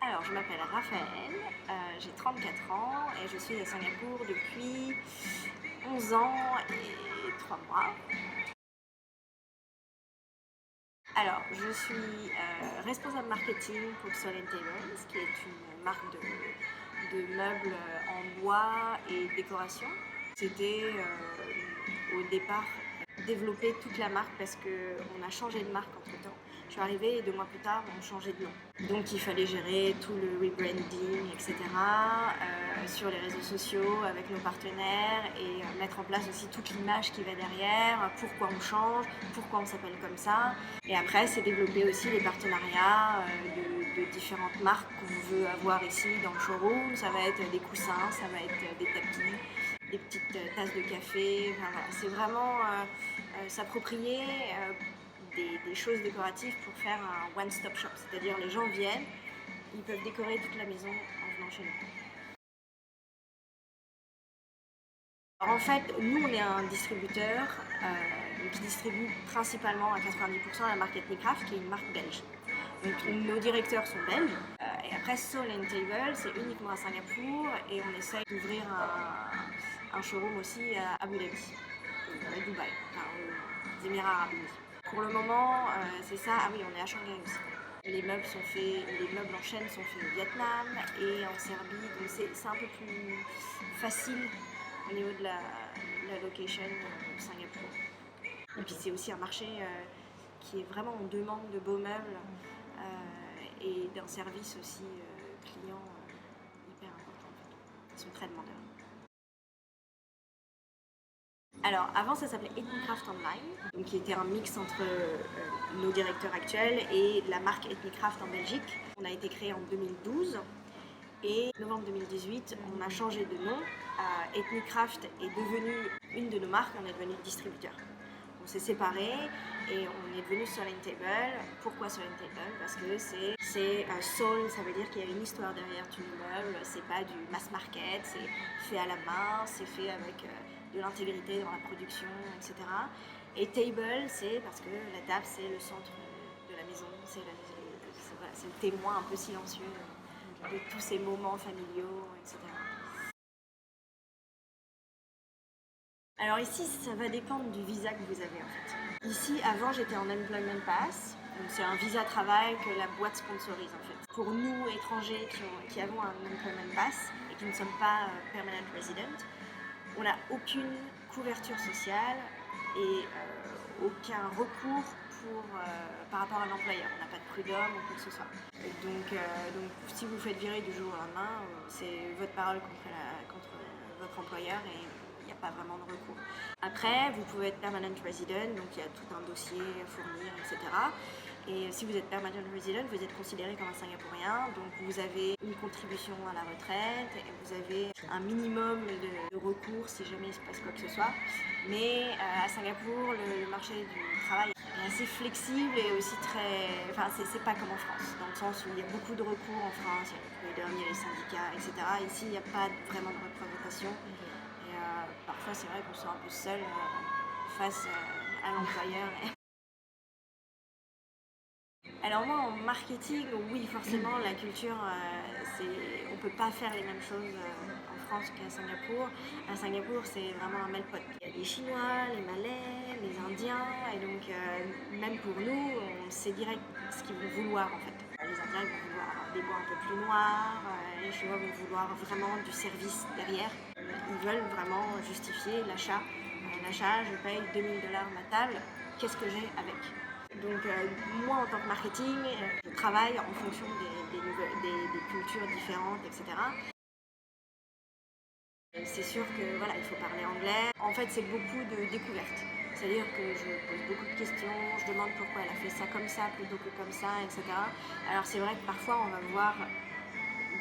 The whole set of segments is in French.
Alors, je m'appelle Raphaël, j'ai 34 ans et je suis à Singapour depuis 11 ans et 3 mois. Alors, je suis responsable marketing pour Solent Tables, qui est une marque de meubles en bois et décoration. C'était au départ développer toute la marque parce qu'on a changé de marque entre temps. Je suis arrivée et 2 mois plus tard, on changeait de nom. Donc il fallait gérer tout le rebranding, etc. Sur les réseaux sociaux avec nos partenaires et mettre en place aussi toute l'image qui va derrière, pourquoi on change, pourquoi on s'appelle comme ça. Et après, c'est développer aussi les partenariats de différentes marques qu'on veut avoir ici dans le showroom. Ça va être des coussins, ça va être des tapis, des petites tasses de café. Enfin, voilà. C'est vraiment s'approprier des choses décoratives pour faire un one-stop shop. C'est-à-dire les gens viennent, ils peuvent décorer toute la maison en venant chez nous. Alors en fait, nous on est un distributeur qui distribue principalement à 90% la marque Ethnicraft, qui est une marque belge. Donc nos directeurs sont belges. Et après Solent Table, c'est uniquement à Singapour et on essaye d'ouvrir un showroom aussi à Abu Dhabi, à Dubaï, enfin, aux Émirats Arabes Unis. Pour le moment, c'est ça. Ah oui, on est à Shanghai aussi. Les meubles en chaîne sont faits au Vietnam et en Serbie, donc c'est un peu plus facile au niveau de la location Singapour. Et puis c'est aussi un marché qui est vraiment en demande de beaux meubles et d'un service aussi client hyper important en fait. Ils sont très demandeurs. Alors avant ça s'appelait Ethnicraft Online, donc qui était un mix entre nos directeurs actuels et la marque Ethnicraft en Belgique. On a été créé en 2012 et en novembre 2018 on a changé de nom. Ethnicraft est devenue une de nos marques, on est devenu distributeur. On s'est séparés et on est devenu Solent Table. Pourquoi Solent Table? Parce que c'est soul, ça veut dire qu'il y a une histoire derrière tout immeuble. C'est pas du mass market, c'est fait à la main, c'est fait avec de l'intégrité dans la production, etc. Et table, c'est parce que la table c'est le centre de la maison, c'est le témoin un peu silencieux de tous ces moments familiaux, etc. Alors ici, ça va dépendre du visa que vous avez en fait. Ici, avant, j'étais en Employment Pass. Donc c'est un visa travail que la boîte sponsorise en fait. Pour nous, étrangers qui avons un Employment Pass et qui ne sommes pas Permanent Resident, on n'a aucune couverture sociale et aucun recours par rapport à l'employeur. On n'a pas de prud'homme ou quoi que ce soit. Donc si vous faites virer du jour au lendemain, c'est votre parole contre votre employeur et il n'y a pas vraiment de recours. Après, vous pouvez être permanent resident, donc il y a tout un dossier à fournir, etc. Et si vous êtes permanent resident, vous êtes considéré comme un Singapourien, donc vous avez une contribution à la retraite et vous avez un minimum de recours si jamais il se passe quoi que ce soit. Mais à Singapour, le marché du travail est assez flexible et aussi très... Enfin, c'est pas comme en France, dans le sens où il y a beaucoup de recours en France, il y a les syndicats, etc. Ici, il n'y a pas vraiment de représentation. Et parfois, c'est vrai qu'on se sent un peu seul face à l'employeur. Alors moi en marketing, oui forcément la culture, on peut pas faire les mêmes choses en France qu'à Singapour. À Singapour c'est vraiment un melting pot. Il y a les Chinois, les Malais, les Indiens et donc même pour nous on sait direct ce qu'ils vont vouloir en fait. Les Indiens ils vont vouloir des bois un peu plus noirs, les Chinois vont vouloir vraiment du service derrière. Ils veulent vraiment justifier l'achat. L'achat, je paye 2000 $ ma table, qu'est-ce que j'ai avec? Donc moi en tant que marketing, je travaille en fonction des cultures différentes, etc. C'est sûr que voilà, il faut parler anglais. En fait, c'est beaucoup de découvertes. C'est-à-dire que je pose beaucoup de questions, je demande pourquoi elle a fait ça comme ça plutôt que comme ça, etc. Alors c'est vrai que parfois on va voir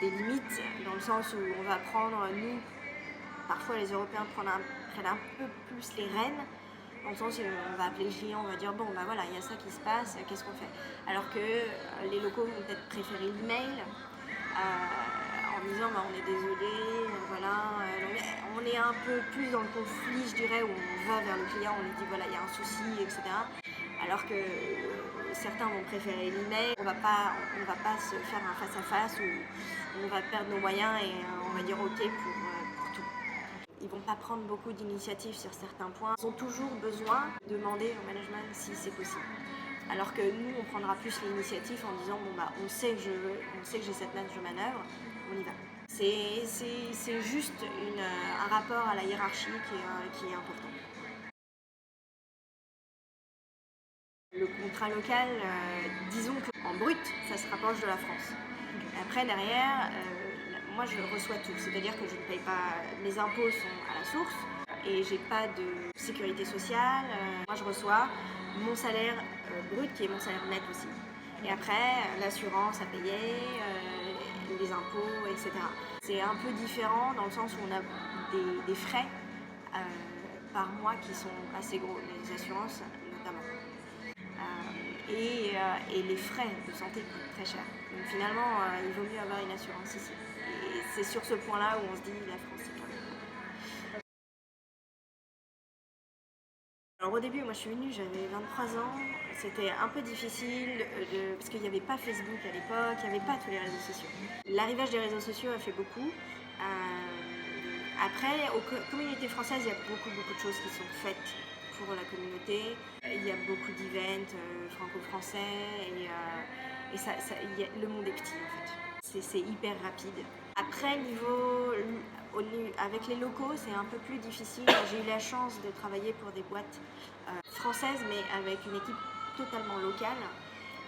des limites dans le sens où on va prendre, nous, parfois les Européens prennent un peu plus les rênes. Dans le sens où on va appeler le client, on va dire bon bah voilà, il y a ça qui se passe, qu'est-ce qu'on fait? Alors que les locaux vont peut-être préférer l'email en disant bah on est désolé, voilà, on est un peu plus dans le conflit, je dirais, où on va vers le client, on lui dit voilà il y a un souci, etc. Alors que certains vont préférer l'email. On va pas se faire un face-à-face où on va perdre nos moyens et on va dire OK pour tout. Ils vont pas prendre beaucoup d'initiatives sur certains points. Ils ont toujours besoin de demander au management si c'est possible. Alors que nous, on prendra plus l'initiative en disant on sait que j'ai cette marge de manœuvre, on y va. C'est juste un rapport à la hiérarchie qui est important. Le contrat local, disons qu'en brut, ça se rapproche de la France. Après, derrière, moi je reçois tout, c'est-à-dire que je ne paye pas, mes impôts sont à la source et j'ai pas de sécurité sociale. Moi je reçois mon salaire brut qui est mon salaire net aussi. Et après, l'assurance à payer, les impôts, etc. C'est un peu différent dans le sens où on a des frais par mois qui sont assez gros, les assurances notamment. Et les frais de santé coûtent très cher. Donc finalement, il vaut mieux avoir une assurance ici. Et c'est sur ce point-là où on se dit la France c'est quand même. Alors au début, moi je suis venue, j'avais 23 ans. C'était un peu difficile parce qu'il n'y avait pas Facebook à l'époque, il n'y avait pas tous les réseaux sociaux. L'arrivage des réseaux sociaux a fait beaucoup. Après, aux communautés françaises, il y a beaucoup de choses qui sont faites pour la communauté. Il y a beaucoup d'events franco-français et le monde est petit en fait. C'est hyper rapide. Après, avec les locaux, c'est un peu plus difficile. J'ai eu la chance de travailler pour des boîtes françaises, mais avec une équipe totalement locale.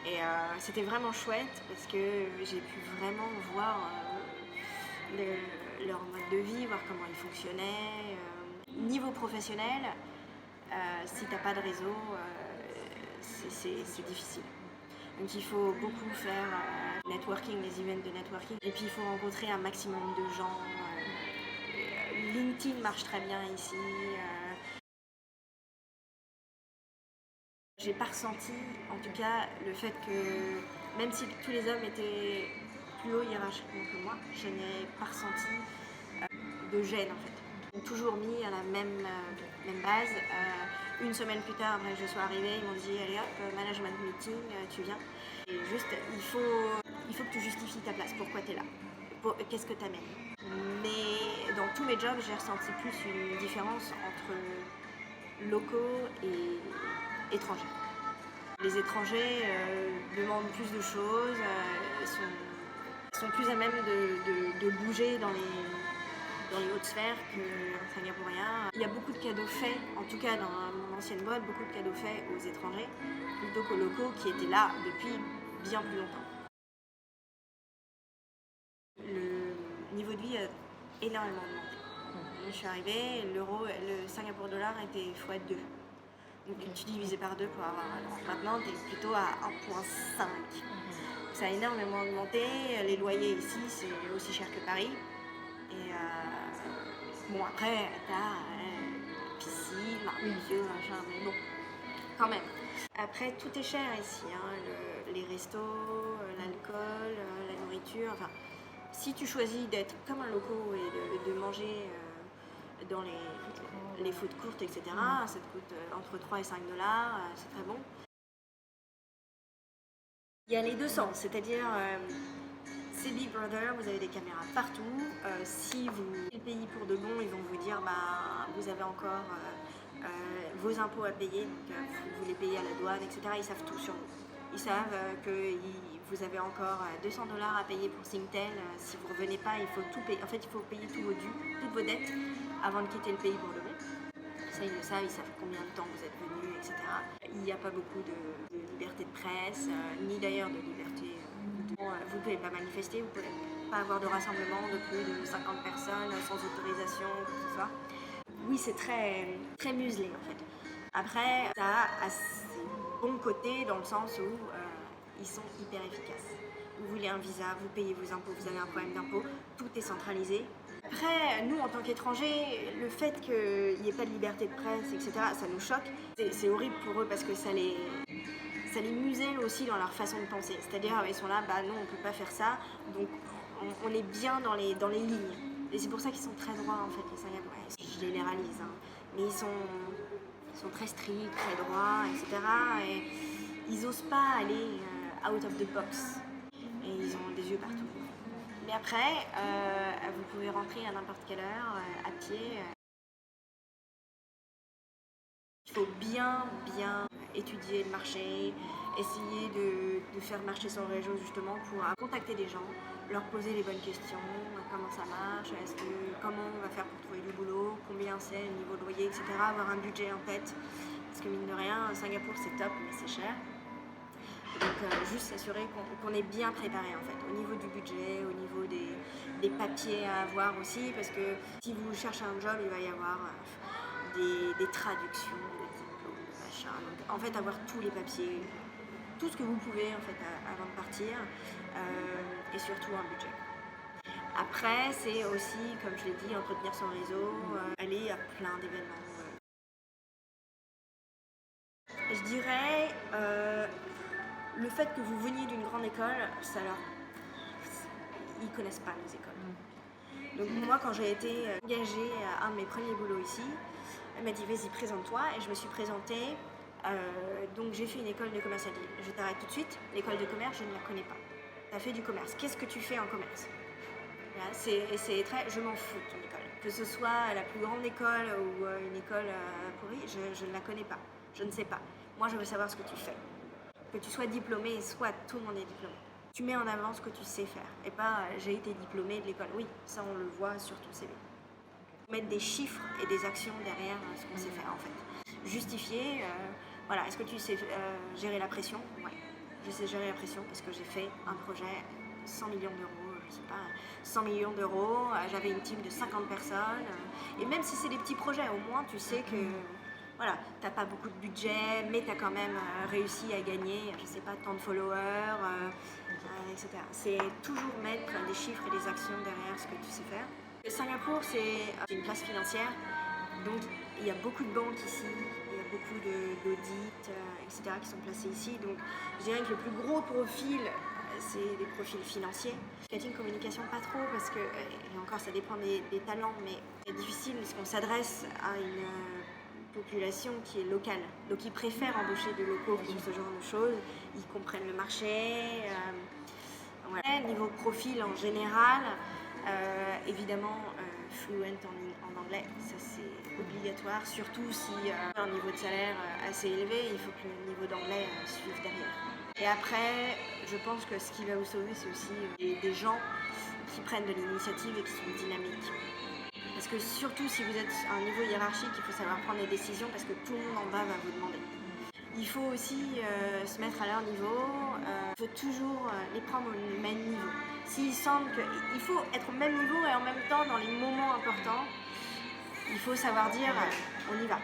Et c'était vraiment chouette parce que j'ai pu vraiment voir leur mode de vie, voir comment ils fonctionnaient. Niveau professionnel, si tu n'as pas de réseau, c'est difficile. Donc il faut beaucoup faire networking, les events de networking. Et puis il faut rencontrer un maximum de gens. LinkedIn marche très bien ici. J'ai pas ressenti, en tout cas, le fait que même si tous les hommes étaient plus haut hiérarchiquement que moi, je n'ai pas ressenti de gêne en fait. Ils m'ont toujours mis à la même base. Une semaine plus tard, après que je sois arrivée, ils m'ont dit allez hop, management meeting, tu viens. Et juste, il faut que tu justifies ta place, pourquoi tu es là, qu'est-ce que tu amènes. Mais dans tous mes jobs, j'ai ressenti plus une différence entre locaux et étrangers. Les étrangers demandent plus de choses, sont plus à même de bouger dans les hautes sphères qu'un Singapourien. Il y a beaucoup de cadeaux faits, en tout cas dans mon ancienne boîte, beaucoup de cadeaux faits aux étrangers plutôt qu'aux locaux qui étaient là depuis bien plus longtemps. Le niveau de vie a énormément augmenté. Je suis arrivée, le Singapour dollar était x2. Donc tu divisais par 2 pour avoir un. Maintenant, tu es plutôt à 1,5. Ça a énormément augmenté. Les loyers ici, c'est aussi cher que Paris. Et bon, après, t'as piscine, barbecue, machin, mais bon, quand même. Après, tout est cher ici, hein, les restos, l'alcool, la nourriture. Enfin, si tu choisis d'être comme un loco et de manger dans les food courts, etc., ça te coûte entre 3 et 5 dollars, c'est très bon. Il y a les deux sens, c'est-à-dire c'est Big Brother, vous avez des caméras partout. Si vous le pays pour de bon, ils vont vous dire vous avez encore vos impôts à payer, donc vous les payez à la douane, etc. Ils savent tout sur vous. Ils savent que vous avez encore 200 dollars à payer pour Singtel. Si vous ne revenez pas, il faut tout payer. En fait, il faut payer tous vos dus, toutes vos dettes avant de quitter le pays pour de bon. Ça, ils le savent, ils savent combien de temps vous êtes venu, etc. Il n'y a pas beaucoup de liberté de presse, ni d'ailleurs de liberté. Vous ne pouvez pas manifester, vous ne pouvez pas avoir de rassemblement de plus de 50 personnes sans autorisation, quoi que ce soit. Oui, c'est très, très muselé en fait. Après, ça a ses bons côtés dans le sens où ils sont hyper efficaces. Vous voulez un visa, vous payez vos impôts, vous avez un problème d'impôt, tout est centralisé. Après, nous, en tant qu'étrangers, le fait qu'il n'y ait pas de liberté de presse, etc., ça nous choque. C'est horrible pour eux parce que ça les muselle aussi dans leur façon de penser. C'est-à-dire, ils sont là, non, on ne peut pas faire ça, donc on est bien dans les lignes. Et c'est pour ça qu'ils sont très droits, en fait, les Singapouriens. Je généralise, hein. Mais ils sont sont très stricts, très droits, etc. Et ils n'osent pas aller out of the box. Et ils ont des yeux partout. Mais après, vous pouvez rentrer à n'importe quelle heure, à pied. Il faut bien étudier le marché, essayer de faire marcher son réseau justement pour contacter des gens, leur poser les bonnes questions, comment ça marche, comment on va faire pour trouver du boulot, combien c'est, le niveau de loyer, etc. Avoir un budget en tête, parce que mine de rien, Singapour c'est top mais c'est cher. Donc juste s'assurer qu'on est bien préparé en fait, au niveau du budget, au niveau des papiers à avoir aussi, parce que si vous cherchez un job, il va y avoir des traductions, des diplômes, machin. Donc en fait avoir tous les papiers, tout ce que vous pouvez en fait avant de partir, et surtout un budget. Après c'est aussi, comme je l'ai dit, entretenir son réseau, aller à plein d'événements. Je dirais le fait que vous veniez d'une grande école, ils connaissent pas les écoles. Donc moi, quand j'ai été engagée à un de mes premiers boulots ici, elle m'a dit vas-y, présente-toi, et je me suis présentée. Donc j'ai fait une école de commerce à Lille. Je t'arrête tout de suite, l'école de commerce, je ne la connais pas. Tu as fait du commerce, qu'est-ce que tu fais en commerce? Voilà, c'est très, je m'en fous de ton école. Que ce soit la plus grande école ou une école pourrie, je ne la connais pas, je ne sais pas. Moi, je veux savoir ce que tu fais. Que tu sois diplômé, soit tout le monde est diplômé. Tu mets en avant ce que tu sais faire et pas j'ai été diplômé de l'école. Oui, ça on le voit sur ton CV. Mettre des chiffres et des actions derrière ce qu'on sait faire en fait. Justifier, voilà, est-ce que tu sais gérer la pression? Ouais, je sais gérer la pression parce que j'ai fait un projet 100 millions d'euros, je sais pas, 100 millions d'euros, j'avais une team de 50 personnes, et même si c'est des petits projets, au moins tu sais que voilà, t'as pas beaucoup de budget, mais t'as quand même réussi à gagner, je sais pas, tant de followers, etc. C'est toujours mettre des chiffres et des actions derrière ce que tu sais faire. Singapour, c'est une place financière, donc il y a beaucoup de banques ici, il y a beaucoup d'audits, etc. qui sont placés ici. Donc je dirais que le plus gros profil, c'est des profils financiers. Marketing, communication, pas trop, parce que, et encore ça dépend des talents, mais c'est difficile parce qu'on s'adresse à une population qui est locale. Donc ils préfèrent embaucher des locaux pour ce genre de choses, ils comprennent le marché. Voilà. Niveau profil en général, évidemment fluent en anglais, ça c'est obligatoire, surtout si un niveau de salaire assez élevé, il faut que le niveau d'anglais suive derrière. Et après, je pense que ce qui va vous sauver, c'est aussi des gens qui prennent de l'initiative et qui sont dynamiques. Parce que surtout si vous êtes à un niveau hiérarchique, il faut savoir prendre des décisions parce que tout le monde en bas va vous demander. Il faut aussi se mettre à leur niveau, il faut toujours les prendre au même niveau. S'ils sentent qu'il faut être au même niveau et en même temps dans les moments importants, il faut savoir dire on y va.